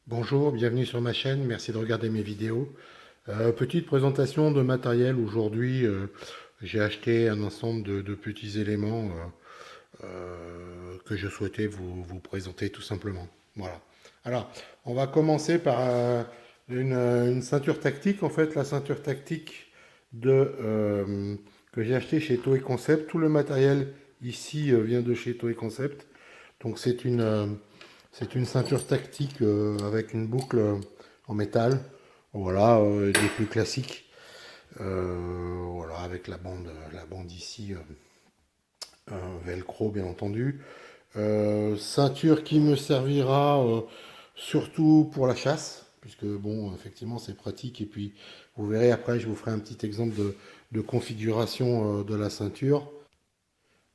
Bonjour, bienvenue sur ma chaîne, merci de regarder mes vidéos. Petite présentation de matériel aujourd'hui. J'ai acheté un ensemble de petits éléments que je souhaitais vous présenter tout simplement. Voilà. Alors, on va commencer par une ceinture tactique. En fait, la ceinture tactique que j'ai acheté chez Toei Concept. Tout le matériel ici vient de chez Toei Concept. Donc c'est une ceinture tactique avec une boucle en métal, voilà, des plus classiques, voilà, avec la bande ici, velcro bien entendu. Ceinture qui me servira surtout pour la chasse, puisque bon, effectivement c'est pratique, et puis vous verrez après, je vous ferai un petit exemple de configuration de la ceinture.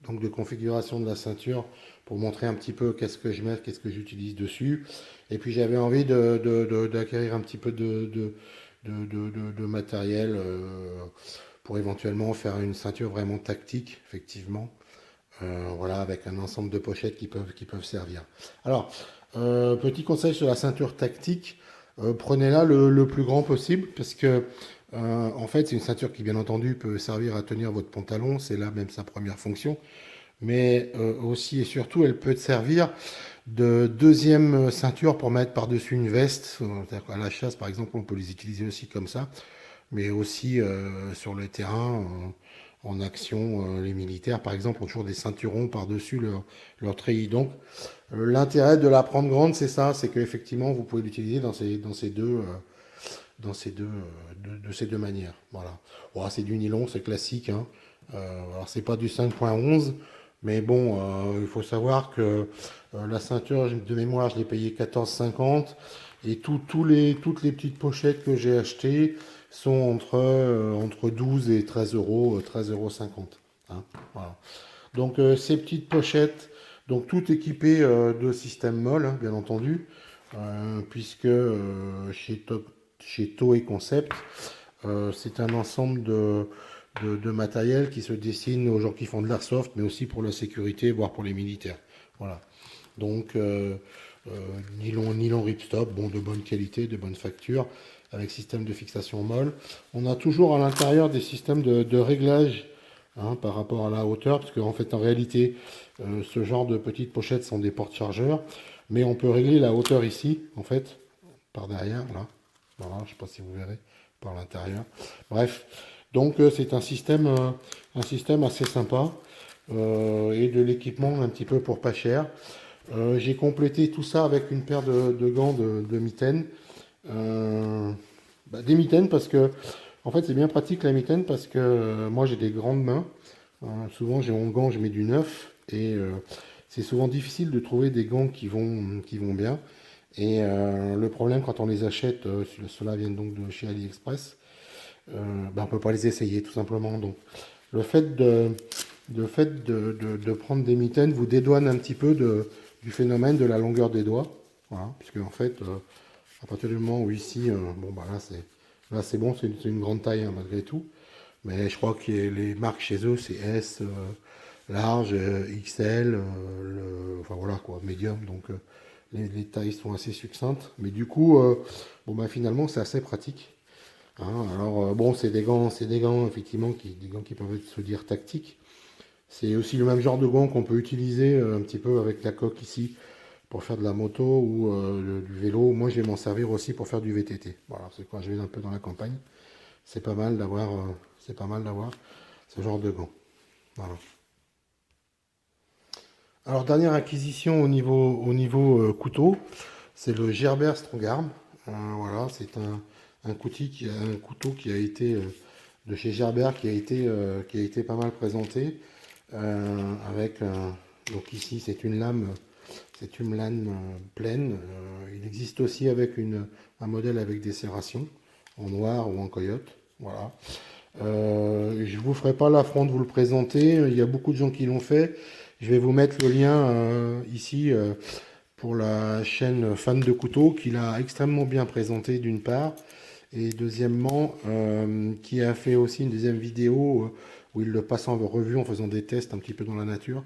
Donc de configuration de la ceinture pour montrer un petit peu qu'est-ce que je mets, qu'est-ce que j'utilise dessus. Et puis j'avais envie d'acquérir un petit peu de matériel pour éventuellement faire une ceinture vraiment tactique, effectivement. Voilà, avec un ensemble de pochettes qui peuvent servir. Alors, petit conseil sur la ceinture tactique, prenez-la le plus grand possible parce que en fait, c'est une ceinture qui, bien entendu, peut servir à tenir votre pantalon. C'est là même sa première fonction, mais aussi et surtout, elle peut te servir de deuxième ceinture pour mettre par-dessus une veste. À la chasse, par exemple, on peut les utiliser aussi comme ça, mais aussi sur le terrain, en action, les militaires, par exemple, ont toujours des ceinturons par-dessus leur treillis. Donc, l'intérêt de la prendre grande, c'est ça, c'est qu'effectivement, vous pouvez l'utiliser de ces deux manières. Voilà. Bon, c'est du nylon, c'est classique, hein. Alors, c'est pas du 5.11, mais bon, il faut savoir que la ceinture de mémoire, je l'ai payé 14,50, et toutes les petites pochettes que j'ai achetées sont entre 12 et 13 euros, 13,50 €. Hein, voilà. Donc, ces petites pochettes, donc tout équipées de système MOL, hein, bien entendu, puisque chez Toei Concept, c'est un ensemble de matériel qui se destine aux gens qui font de l'airsoft, mais aussi pour la sécurité, voire pour les militaires. Voilà. Donc, nylon ripstop, bon, de bonne qualité, de bonne facture, avec système de fixation molle. On a toujours à l'intérieur des systèmes de réglage, hein, par rapport à la hauteur, parce qu'en fait, en réalité, ce genre de petites pochettes sont des porte-chargeurs, mais on peut régler la hauteur ici, en fait, par derrière, là. Voilà, je ne sais pas si vous verrez, par l'intérieur. Bref, donc c'est un système assez sympa, et de l'équipement un petit peu pour pas cher. J'ai complété tout ça avec une paire de gants de mitaines. Euh, des mitaines parce que, en fait, c'est bien pratique la mitaine parce que moi j'ai des grandes mains. Souvent j'ai en gants, je mets du neuf, et c'est souvent difficile de trouver des gants qui vont bien. Et le problème quand on les achète, ceux-là viennent donc de chez AliExpress, on ne peut pas les essayer tout simplement. Donc le fait de prendre des mitaines vous dédouane un petit peu du phénomène de la longueur des doigts. Voilà, puisque en fait, à partir du moment où ici, bon bah là c'est bon, c'est une grande taille, hein, malgré tout. Mais je crois que les marques chez eux c'est S, large, XL, enfin voilà quoi, médium. Donc les tailles sont assez succinctes. Mais du coup, bon bah finalement c'est assez pratique. Hein. Alors bon, c'est des gants effectivement des gants qui peuvent se dire tactiques. C'est aussi le même genre de gants qu'on peut utiliser un petit peu avec la coque ici pour faire de la moto ou du vélo. Moi, je vais m'en servir aussi pour faire du VTT. Voilà, c'est quand je vais un peu dans la campagne, c'est pas mal d'avoir ce genre de gants. Voilà. Alors, dernière acquisition au niveau couteau, c'est le Gerber Strongarm. Voilà, c'est un couteau qui a été de chez Gerber qui a été pas mal présenté. Avec donc ici c'est une lame pleine. Il existe aussi avec un modèle avec des serrations en noir ou en coyote. Voilà. Je vous ferai pas l'affront de vous le présenter. Il y a beaucoup de gens qui l'ont fait. Je vais vous mettre le lien ici pour la chaîne Fan de couteaux qui l'a extrêmement bien présenté d'une part, et deuxièmement qui a fait aussi une deuxième vidéo où il le passe en revue en faisant des tests un petit peu dans la nature,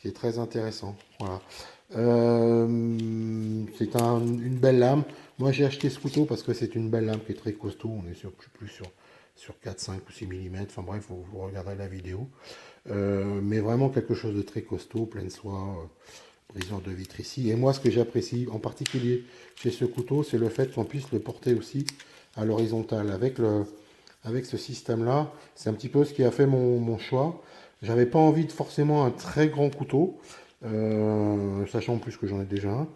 qui est très intéressant. Voilà. C'est une belle lame. Moi j'ai acheté ce couteau parce que c'est une belle lame qui est très costaud. On est sur, je sais plus, sur 4, 5 ou 6 mm. Enfin bref, vous regarderez la vidéo. Mais vraiment quelque chose de très costaud, pleine soie, brisure de vitre ici. Et moi ce que j'apprécie en particulier chez ce couteau, c'est le fait qu'on puisse le porter aussi à l'horizontale. Avec ce système-là, c'est un petit peu ce qui a fait mon choix. J'avais pas envie de forcément un très grand couteau, sachant en plus que j'en ai déjà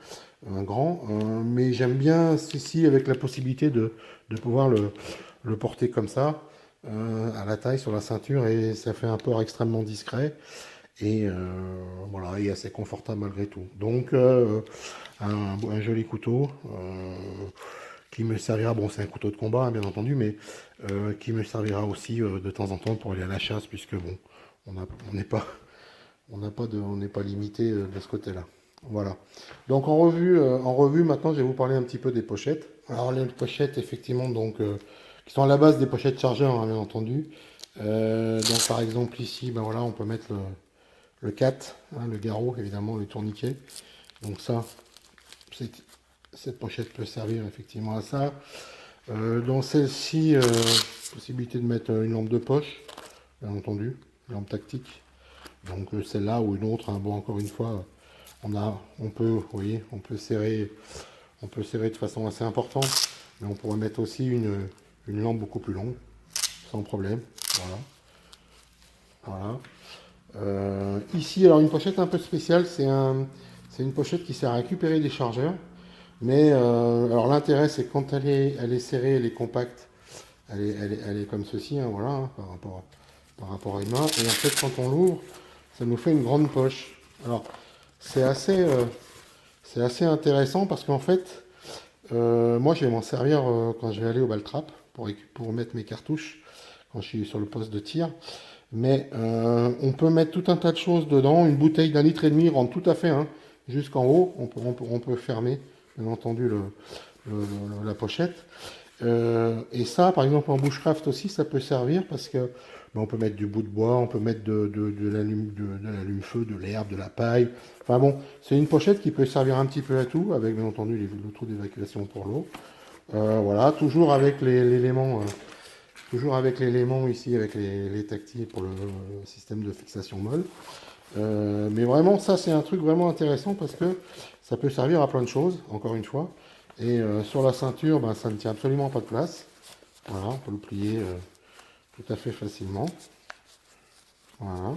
un grand, mais j'aime bien ceci avec la possibilité de pouvoir le porter comme ça, à la taille, sur la ceinture, et ça fait un port extrêmement discret, et voilà, et assez confortable malgré tout. Donc un joli couteau qui me servira, bon c'est un couteau de combat hein, bien entendu, mais qui me servira aussi de temps en temps pour aller à la chasse, puisque bon, on n'est pas on n'est pas limité de ce côté-là. Voilà. Donc en revue, maintenant, je vais vous parler un petit peu des pochettes. Alors les pochettes, effectivement, donc qui sont à la base des pochettes chargeurs, hein, bien entendu. Donc par exemple ici, ben voilà, on peut mettre le 4, hein, le garrot, évidemment, le tourniquet. Donc ça, cette pochette peut servir effectivement à ça. Dans celle-ci, possibilité de mettre une lampe de poche, bien entendu, une lampe tactique. Donc celle-là ou une autre, hein, bon encore une fois, on peut, vous voyez, on peut serrer de façon assez importante, mais on pourrait mettre aussi une lampe beaucoup plus longue, sans problème. Voilà. Ici, alors une pochette un peu spéciale, c'est une pochette qui sert à récupérer des chargeurs. Mais alors l'intérêt, c'est quand elle est serrée, elle est compacte, elle est comme ceci, hein, voilà, hein, par rapport à une main. Et en fait, quand on l'ouvre, ça nous fait une grande poche. Alors, c'est assez intéressant parce qu'en fait, moi, je vais m'en servir quand je vais aller au bal-trap pour mettre mes cartouches quand je suis sur le poste de tir. Mais on peut mettre tout un tas de choses dedans. Une bouteille d'1,5 litre rentre tout à fait hein, jusqu'en haut. On peut fermer, bien entendu, la pochette. Et ça, par exemple, en bushcraft aussi, ça peut servir parce que ben, on peut mettre du bout de bois, on peut mettre de l'allume-feu, de l'herbe, de la paille. Enfin bon, c'est une pochette qui peut servir un petit peu à tout, avec bien entendu le trou d'évacuation pour l'eau. Voilà, toujours avec l'élément ici, avec les tactiles pour le système de fixation molle. Mais vraiment, ça c'est un truc vraiment intéressant parce que ça peut servir à plein de choses, encore une fois. Et sur la ceinture, ben, ça ne tient absolument pas de place. Voilà, on peut le plier tout à fait facilement. Voilà.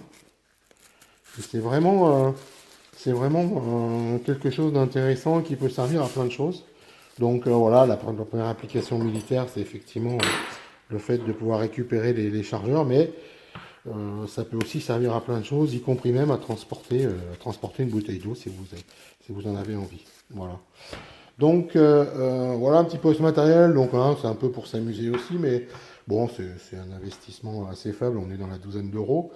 Et c'est vraiment quelque chose d'intéressant qui peut servir à plein de choses. Donc voilà, la première application militaire, c'est effectivement le fait de pouvoir récupérer les chargeurs, mais ça peut aussi servir à plein de choses, y compris même à transporter une bouteille d'eau si vous en avez envie. Voilà. Donc voilà un petit peu ce matériel. Donc hein, c'est un peu pour s'amuser aussi, mais bon, c'est un investissement assez faible. On est dans la douzaine d'euros.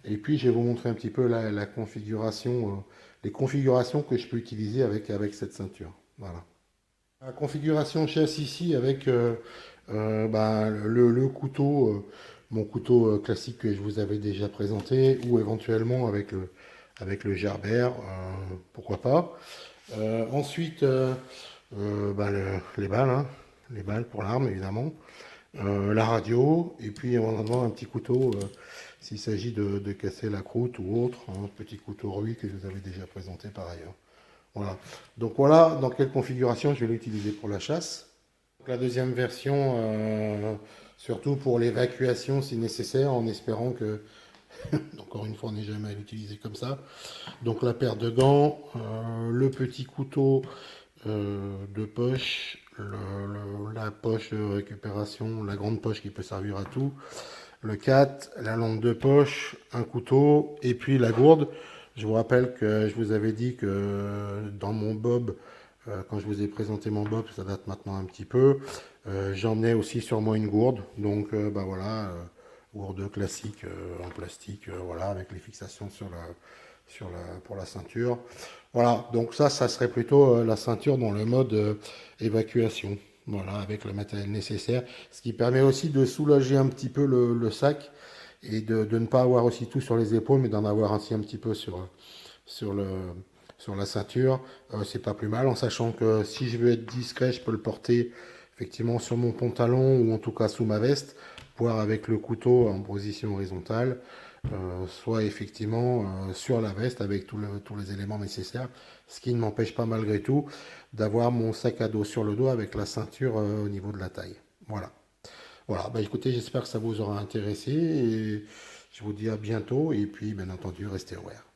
Et puis je vais vous montrer un petit peu la configuration, les configurations que je peux utiliser avec cette ceinture. Voilà. La configuration chasse ici avec bah, le couteau, mon couteau classique que je vous avais déjà présenté, ou éventuellement avec le gerbère, pourquoi pas. Ensuite, bah, les balles, hein, les balles pour l'arme évidemment, la radio, et puis éventuellement un petit couteau s'il s'agit de casser la croûte ou autre, un petit couteau Rui que je vous avais déjà présenté par ailleurs. Voilà. Donc voilà dans quelle configuration je vais l'utiliser pour la chasse. La deuxième version, surtout pour l'évacuation si nécessaire, en espérant que, encore une fois, on n'est jamais à l'utiliser comme ça. Donc la paire de gants, le petit couteau de poche, la poche de récupération, la grande poche qui peut servir à tout, le 4, la lampe de poche, un couteau, et puis la gourde. Je vous rappelle que je vous avais dit que dans mon bob, quand je vous ai présenté mon bob, ça date maintenant un petit peu, j'emmenais aussi sur moi une gourde. Donc bah voilà, gourde classique en plastique, voilà, avec les fixations pour la ceinture. Voilà, donc ça serait plutôt la ceinture dans le mode évacuation. Voilà, avec le matériel nécessaire, ce qui permet aussi de soulager un petit peu le sac et de ne pas avoir aussi tout sur les épaules, mais d'en avoir ainsi un petit peu sur la ceinture, c'est pas plus mal, en sachant que si je veux être discret, je peux le porter effectivement sur mon pantalon ou en tout cas sous ma veste, voire avec le couteau en position horizontale, soit effectivement sur la veste avec tous les éléments nécessaires, ce qui ne m'empêche pas malgré tout d'avoir mon sac à dos sur le dos avec la ceinture au niveau de la taille. Voilà. Voilà, bah écoutez, j'espère que ça vous aura intéressé et je vous dis à bientôt et puis bien entendu, restez ouverts.